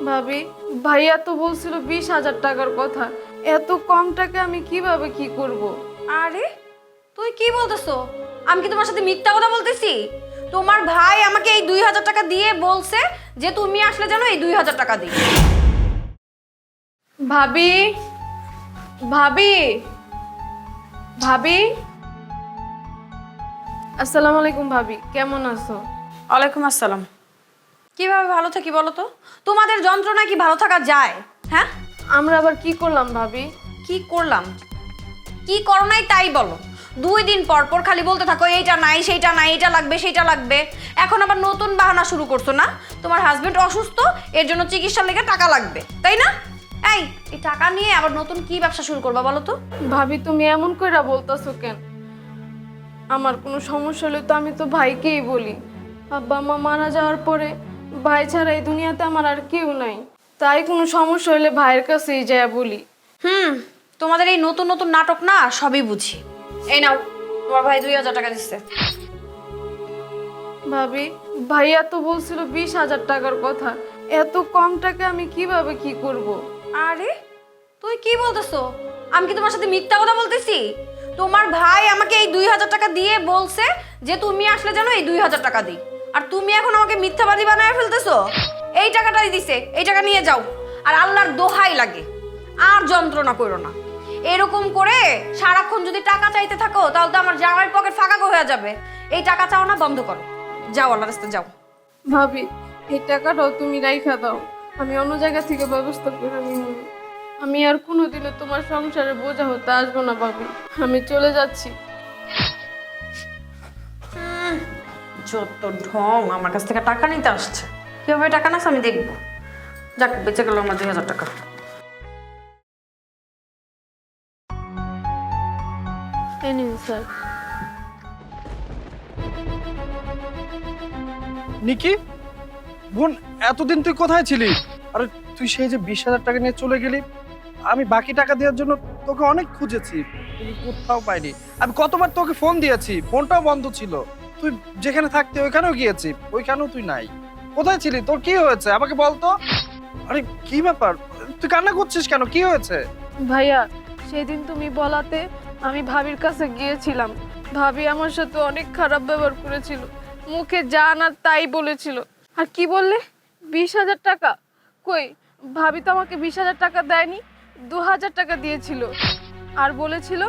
ভাবি, ভাইয়া তো বলছিল 20,000 টাকার কথা। এত কম টাকা আমি কিভাবে কি করব? আরে তুই কি বলতেছো? আমি কি তোমার সাথে মিথ্যা কথা বলতেছি? তোমার ভাই আমাকে এই 2,000 টাকা দিয়ে বলছে যে তুমি আসলে যেন এই 2,000 টাকা দিই। ভাবি, ভাবি, ভাবি, আসসালামু আলাইকুম ভাবি, কেমন আছো? ওয়ালাইকুম আসসালাম। কিভাবে ভালো থাকি বলো তো? তোমাদের যন্ত্রণা কি ভালো থাকা যায়? হ্যাঁ, আমরা আবার কি করলাম ভাবি? কি করলাম? কি করো নাই তাই বলো। 2 দিন পর পর খালি বলতে থাকো এইটা নাই সেইটা নাই, এটা লাগবে সেইটা লাগবে। এখন আবার নতুন বাহানা শুরু করছো না? তোমার হাজবেন্ড অসুস্থ, এর জন্য চিকিৎসার লেগে টাকা লাগবে, তাই না? এই টাকা নিয়ে আবার নতুন কি ব্যবসা শুরু করবা বলো তো? ভাবি, তুমি এমন কইরা বলতাছো কেন? আমার কোনো সমস্যা হলে তো আমি তো ভাইকেই বলি। আব্বা মা মারা যাওয়ার পরে ভাই ছাড়া এই দুনিয়াতে আমার আর কেউ নাই। তাই কোনো সমস্যা হলে ভাইয়ের কাছেই যায় বলি। তোমাদের এই নতুন নতুন নাটক না সবই বুঝি। এই নাও, তোমার ভাই 2,000 টাকা দিচ্ছে। ভাবি, ভাইয়া তো বলছিল 20,000 টাকার কথা। এত কম টাকা আমি কিভাবে কি করব? আরে তুই কি বলতেছো? আমি কি তোমার সাথে মিথ্যা কথা বলতেছি? তোমার ভাই আমাকে এই 2,000 টাকা দিয়ে বলছে যে তুমি আসলে যেন এই 2,000 টাকা দিই। আর তুমি এখন আমাকে মিথ্যাবাদী বানায় ফেলতেছো। এই টাকাটাই দিছে, এই টাকা নিয়ে যাও। আর আল্লাহর দোহাই লাগে, আর যন্ত্রণা করো না। এরকম করে সারাক্ষণ যদি টাকা চাইতে থাকো তাহলে তো আমার জামাইয়ের পকেট ফাঁকা হয়ে যাবে। এই টাকা চাও না, বন্ধ করো। যাও, আল্লাহর রাস্তায় যাও। ভাবি, এই টাকাটাও তুমি রাইখা দাও, আমি অন্য জায়গা থেকে ব্যবস্থা করে নিব। আমি আর কোনোদিনও তোমার সংসারে বোঝা হতে আসবো না ভাবি। আমি চলে যাচ্ছি। যত ঢং, আমার কাছ থেকে টাকা নিতে আসছে। কিভাবে টাকা নাস আমি দেখবো। যাক, বেঁচে গেল আমার 2,000 টাকা। এই নিন স্যার। নিকি, বোন, এতদিন তুই কোথায় ছিলি? আরে তুই সেই যে 20,000 টাকা নিয়ে চলে গেলি, আমি বাকি টাকা দেওয়ার জন্য তোকে অনেক খুঁজেছি, তুই কোথাও পাইনি। আমি কতবার তোকে ফোন দিয়েছি, ফোনটাও বন্ধ ছিল। তুই যেখানে থাকতে ওইখানেও গিয়েছি, ওইখানেও তুই নাই। কোথায় ছিলি? তোর কি হয়েছে আমাকে বলতো। আরে কি ব্যাপার, তুই কান্না করছিস কেন? কি হয়েছে? ভাইয়া, সেদিন তুমি বলাতে আমি ভাবির কাছে গিয়েছিলাম। ভাবি আমার সাথে অনেক খারাপ ব্যবহার করেছিল, মুখে যা না তাই বলেছিল। আর কি বললে? 20,000 টাকা? কই, ভাবি তো আমাকে 20,000 টাকা দেয়নি, 2,000 টাকা দিয়েছিল। আর বলেছিল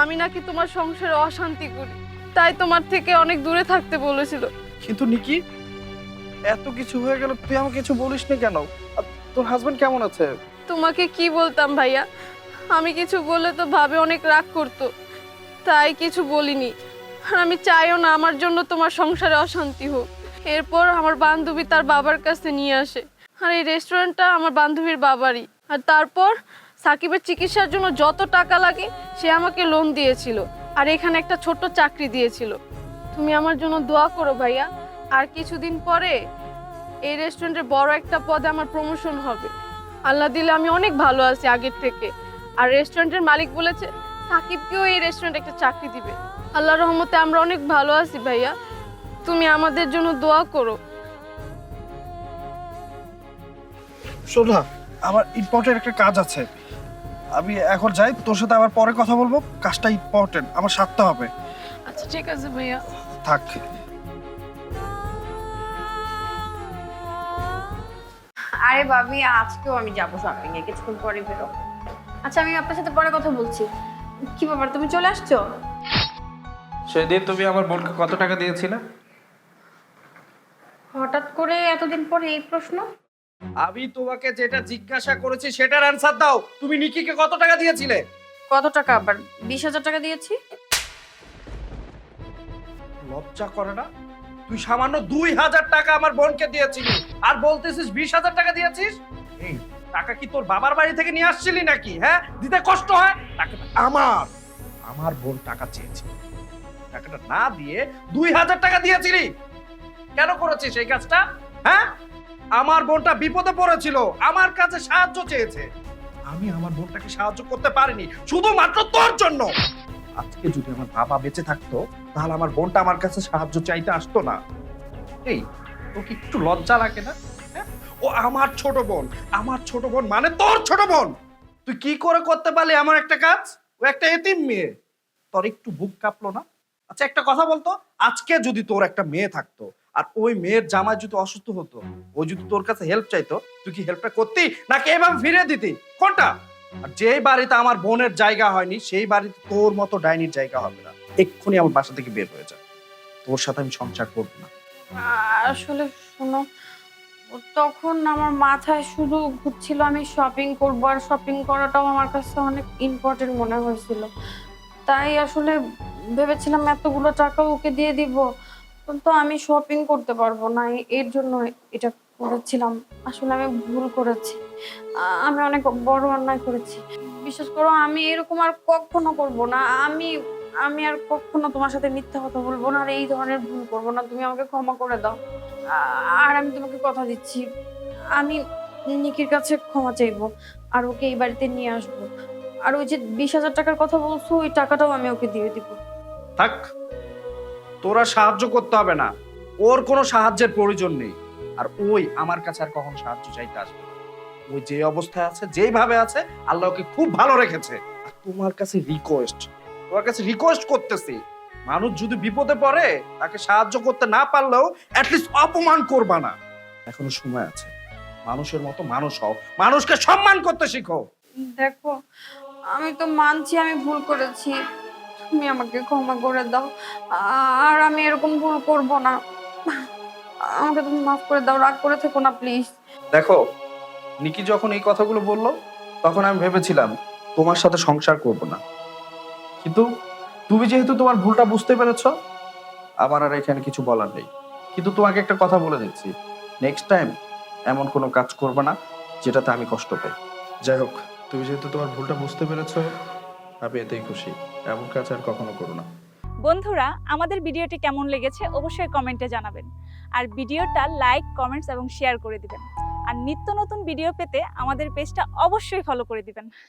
আমি নাকি তোমার সংসারে অশান্তি করি, তাই তোমার থেকে অনেক দূরে থাকতে বলেছিল। কিন্তু নিকি, এত কিছু হয়ে গেল, তুই আমাকে কিছু বলিস না কেন? আর তোর হাজবেন্ড কেমন আছে? তোমাকে কি বলতাম ভাইয়া, আমি কিছু বললে তো ভাবে অনেক রাগ করতো, তাই কিছু বলিনি। আর আমি চাইও না আমার জন্য তোমার সংসারে অশান্তি হোক। এরপর আমার বান্ধবী তার বাবার কাছে নিয়ে আসে, আর এই রেস্টুরেন্টটা আমার বান্ধবীর বাবারই। আর তারপর সাকিবের চিকিৎসার জন্য যত টাকা লাগে সে আমাকে লোন দিয়েছিল, আর এখানে একটা ছোট্ট চাকরি দিয়েছিল। তুমি আমার জন্য দোয়া করো ভাইয়া, আর কিছুদিন পরে এই রেস্টুরেন্টের বড় একটা পদে আমার প্রমোশন হবে। আল্লাহ দিলে আমি অনেক ভালো আছি আগের থেকে। আর রেস্টুরেন্টের মালিক বলেছে সাকিবকেও এই রেস্টুরেন্টে একটা চাকরি দিবে। আল্লাহর রহমতে আমরা অনেক ভালো আছি ভাইয়া, তুমি আমাদের জন্য দোয়া করো। শোনা, আমার ইম্পর্টেন্ট একটা কাজ আছে, আমি এখন যাই। তোর সাথে আবার পরে কথা বলবো, কাজটা ইম্পর্টেন্ট, আমার সারতে হবে। আচ্ছা ঠিক আছে ভাইয়া। থাক। আরে ভাবি, আজকেও আমি যাবো শপিং এ, কিছুক্ষণ পরে বেরো। আচ্ছা, আমি আপনার সাথে পরে কথা বলছি। কি ব্যাপার, তুমি চলে আসছো? সেদিন তুমি আমার বোনকে কত টাকা দিয়েছিলে? হঠাৎ করে এতদিন পরে এই প্রশ্ন? আমি তোমাকে যেটা জিজ্ঞাসা করেছি সেটার অ্যানসার দাও। তুমি নিকিকে কত টাকা দিয়েছিলে? কত টাকা আবার? 20,000 টাকা দিয়েছি। লজ্জা করে না? তুই সামান্য 2,000 টাকা আমার বোনকে দিয়েছিলি, আর বলতেছিস 20,000 টাকা দিয়েছিস? এই টাকা কি তোর বাবার বাড়ি থেকে নিয়ে আসছিলি নাকি? হ্যাঁ, দিতে কষ্ট হয়? টাকাটা আমার বোন টাকা চেয়েছিল, টাকাটা না দিয়ে 2,000 টাকা দিয়েছিলি। কেন করেছিস এই কাজটা? হ্যাঁ, আমার বোনটা বিপদে পড়েছিল, আমার কাছে সাহায্য চেয়েছে, আমি আমার বোনটাকে সাহায্য করতে পারিনি শুধুমাত্র তোর জন্য। আজকে যদি আমার বাবা বেঁচে থাকতো তাহলে আমার বোনটা আমার কাছে সাহায্য চাইতে আসতো না। এই, তোকে একটু লজ্জা লাগে না? হ্যাঁ, ও আমার ছোট বোন। আমার ছোট বোন মানে তোর ছোট বোন। তুই কি করে করতে পারলি এমন একটা কাজ? ও একটা এতিম মেয়ে। তোর একটু বুক কাঁপলো না? আচ্ছা একটা কথা বলতো, আজকে যদি তোর একটা মেয়ে থাকতো আর ওই মেয়ের জামাই যদি অসুস্থ হতো, ও যদি তোর কাছে হেল্প চাইতো, তুই কি হেল্পটা করতি নাকি এভাবে ফিরিয়ে দিতি? কোনটা? আর যেই বাড়িতে আমার বোনের জায়গা হয়নি সেই বাড়িতে তোর মতো ডাইনির জায়গা হবে না। এক্ষুনি আমার বাসা থেকে বের হয়ে যা। তোর সাথে আমি সংসার করবো না। আসলে শোনো, তখন আমার মাথায় শুধু ঘুরছিল আমি শপিং করবো, আর শপিং করাটাও আমার কাছে অনেক ইম্পর্টেন্ট মনে হয়েছিল। তাই আসলে ভেবেছিলাম এতগুলো টাকা ওকে দিয়ে দিব, কিন্তু আমি শপিং করতে পারবো না, এর জন্য এটা করেছিলাম। আসলে আমি ভুল করেছি, আমি অনেক বড় অন্যায় করেছি। বিশেষ করো আমি এরকম আর কখনো করব না। আমি আমি আর কখনো তোমার সাথে মিথ্যা কথা বলবো না, আর এই ধরনের ভুল করবো না। তুমি আমাকে ক্ষমা করে দাও। আর আমি তোমাকে কথা দিচ্ছি, আমি নিকির কাছে ক্ষমা চাইবো, আর ওকে এই বাড়িতে নিয়ে আসবো। আর ওই যে 20,000 টাকার কথা বলছো, ওই টাকাটাও আমি ওকে দিয়ে দিব। থাক, তোরা সাহায্য করতে হবে না। ওর কোনো সাহায্যের প্রয়োজন নেই। আর ওই আমার কাছে আর কখন সাহায্য চাইতে আসবে না। ওই যে অবস্থায় আছে, যেইভাবে আছে, আল্লাহ ওকে খুব ভালো রেখেছে। আর তোমার কাছে রিকোয়েস্ট করতেছি, মানুষ যদি বিপদে পড়ে তাকে সাহায্য করতে না পারলেও অ্যাটলিস্ট অপমান করবা না। এখনো সময় আছে। মানুষের মতো মানুষ হও, মানুষকে সম্মান করতে শিখো। দেখো, আমি তো মানছি আমি ভুল করেছি, তুমি আমাকে ক্ষমা করে দাও। আর আমি এরকম ভুল করব না। আমাকে তুমি মাফ করে দাও, রাগ করে থেকো না প্লিজ। দেখো, নিকি যখন এই কথাগুলো বললো তখন আমি ভেবেছিলাম তোমার সাথে সংসার করব না, কিন্তু তুমি যেহেতু তোমার ভুলটা বুঝতে পেরেছো, আমার আর এখানে কিছু বলার নেই। কিন্তু তোমাকে একটা কথা বলে দিচ্ছি, নেক্সট টাইম এমন কোনো কাজ করবে না যেটাতে আমি কষ্ট পাই। যাই হোক, তুমি যেহেতু তোমার ভুলটা বুঝতে পেরেছো, আমি এতেই খুশি। এমন কাজ আর কখনো করো না। বন্ধুরা, আমাদের ভিডিওটি কেমন লেগেছে অবশ্যই কমেন্টে জানাবেন। আর ভিডিওটা লাইক, কমেন্টস এবং শেয়ার করে দিবেন। আর নিত্য নতুন ভিডিও পেতে আমাদের পেজটা অবশ্যই ফলো করে দিবেন।